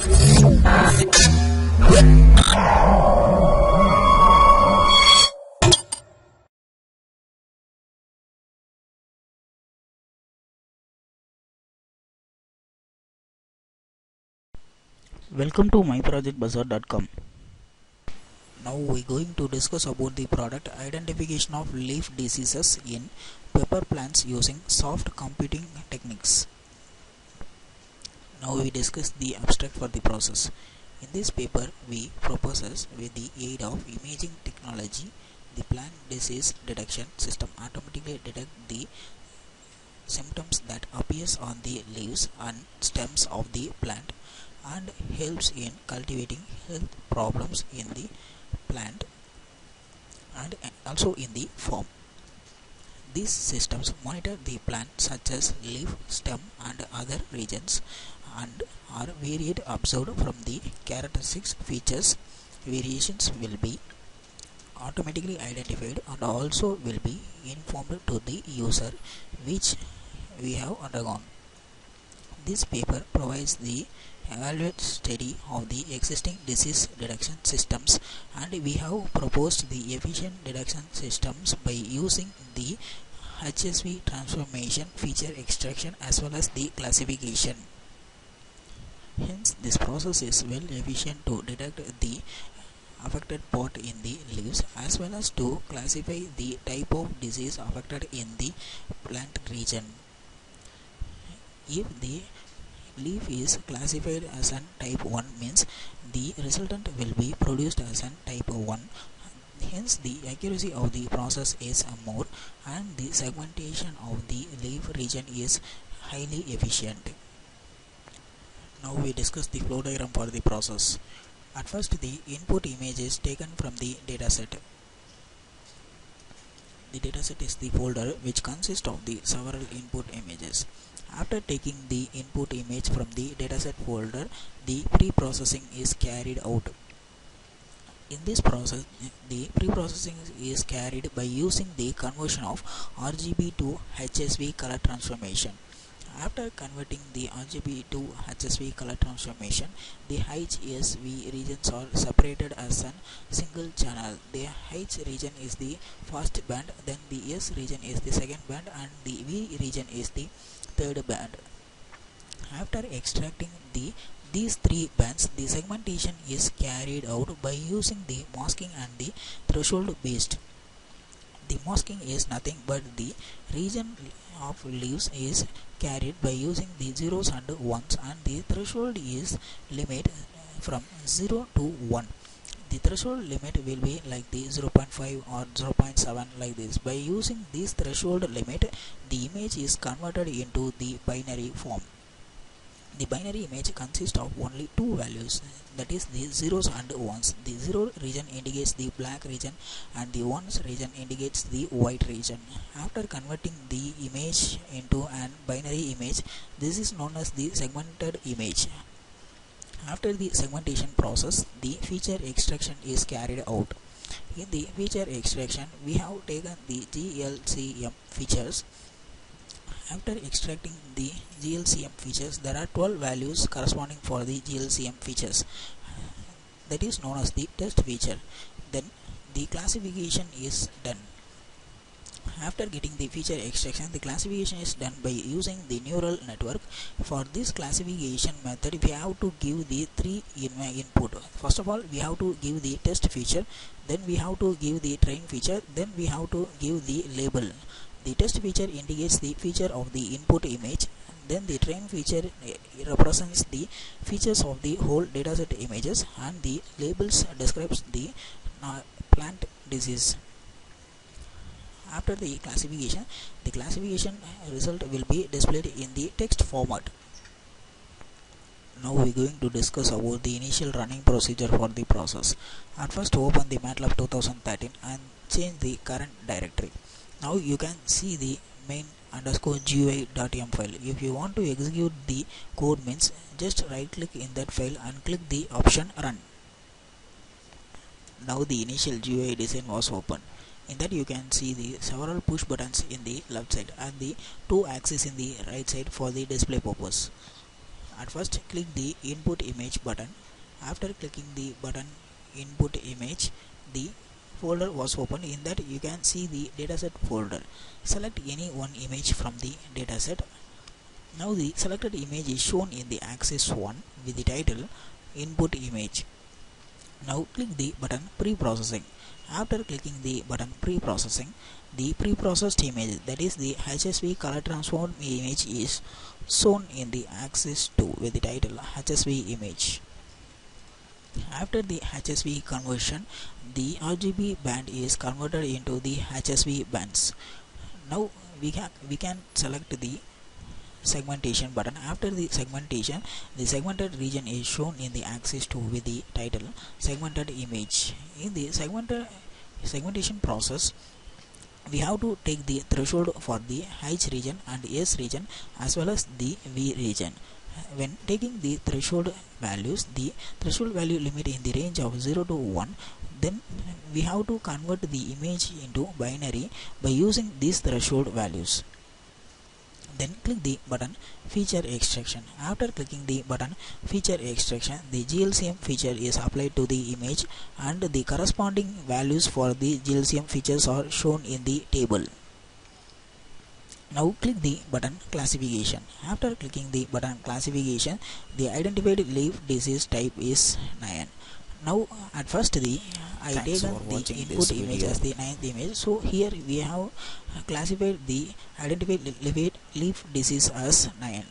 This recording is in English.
Welcome to myprojectbazaar.com. Now we're going to discuss about the product identification of leaf diseases in pepper plants using soft computing techniques. Now we discuss the abstract for the process. In this paper we proposes with the aid of imaging technology, the plant disease detection system automatically detect the symptoms that appears on the leaves and stems of the plant and helps in cultivating health problems in the plant and also in the farm. These systems monitor the plant such as leaf, stem and other regions and are varied observed from the characteristics features. Variations will be automatically identified and also will be informed to the user which we have undergone. This paper provides the evaluate study of the existing disease detection systems, and we have proposed the efficient detection systems by using the HSV transformation, feature extraction as well as the classification. Hence this process is well efficient to detect the affected part in the leaves as well as to classify the type of disease affected in the plant region. If the leaf is classified as an type 1 means the resultant will be produced as an type 1, hence the accuracy of the process is more and the segmentation of the leaf region is highly efficient. Now we discuss the flow diagram for the process. At first the input image is taken from the dataset. The dataset is the folder which consists of the several input images. After taking the input image from the dataset folder, the pre-processing is carried out. In this process, the pre-processing is carried by using the conversion of RGB to HSV color transformation. After converting the RGB to HSV color transformation, the HSV regions are separated as a single channel. The H region is the first band, then the S region is the second band and the V region is the third band. After extracting these three bands, the segmentation is carried out by using the masking and the threshold based. The masking is nothing but the region of leaves is carried by using the zeros and ones, and the threshold is limit from 0 to 1. The threshold limit will be like the 0.5 or 0.7 like this. By using this threshold limit, the image is converted into the binary form. The binary image consists of only two values, that is the zeros and ones. The 0 region indicates the black region and the ones region indicates the white region. After converting the image into an binary image, this is known as the segmented image. After the segmentation process, the feature extraction is carried out. In the feature extraction, we have taken the GLCM features. After extracting the GLCM features, there are 12 values corresponding for the GLCM features. That is known as the test feature. Then the classification is done. After getting the feature extraction, the classification is done by using the neural network. For this classification method, we have to give the three input. First of all, we have to give the test feature, then we have to give the train feature, then we have to give the label. The test feature indicates the feature of the input image, then the train feature represents the features of the whole dataset images, and the labels describes the plant disease. After the classification result will be displayed in the text format. Now we are going to discuss about the initial running procedure for the process. At first open the MATLAB 2013 and change the current directory. Now you can see the main_GUI.m file. If you want to execute the code means just right click in that file and click the option run. Now the initial GUI design was open. In that you can see the several push buttons in the left side and the two axes in the right side for the display purpose. at first click the input image button. After clicking the button input image, the folder was opened. In that you can see the dataset folder. Select any one image from the dataset. Now the selected image is shown in the axis 1 with the title input image. Now click the button pre-processing. After clicking the button pre-processing, the pre-processed image, that is the HSV color transformed image, is shown in the axis 2 with the title HSV image. After the HSV conversion, the RGB band is converted into the HSV bands. Now we can select the segmentation button. After the segmentation, the segmented region is shown in the axis 2 with the title segmented image. In the segmentation process, we have to take the threshold for the H region and S region as well as the V region. When taking the threshold values, the threshold value limit in the range of 0 to 1, then we have to convert the image into binary by using these threshold values. Then click the button feature extraction. After clicking the button feature extraction, the GLCM feature is applied to the image and the corresponding values for the GLCM features are shown in the table. Now click the button classification. After clicking the button classification, the identified leaf disease type is 9. Now at first I taken the input image as the 9th image. So here we have classified the identified leaf disease as 9.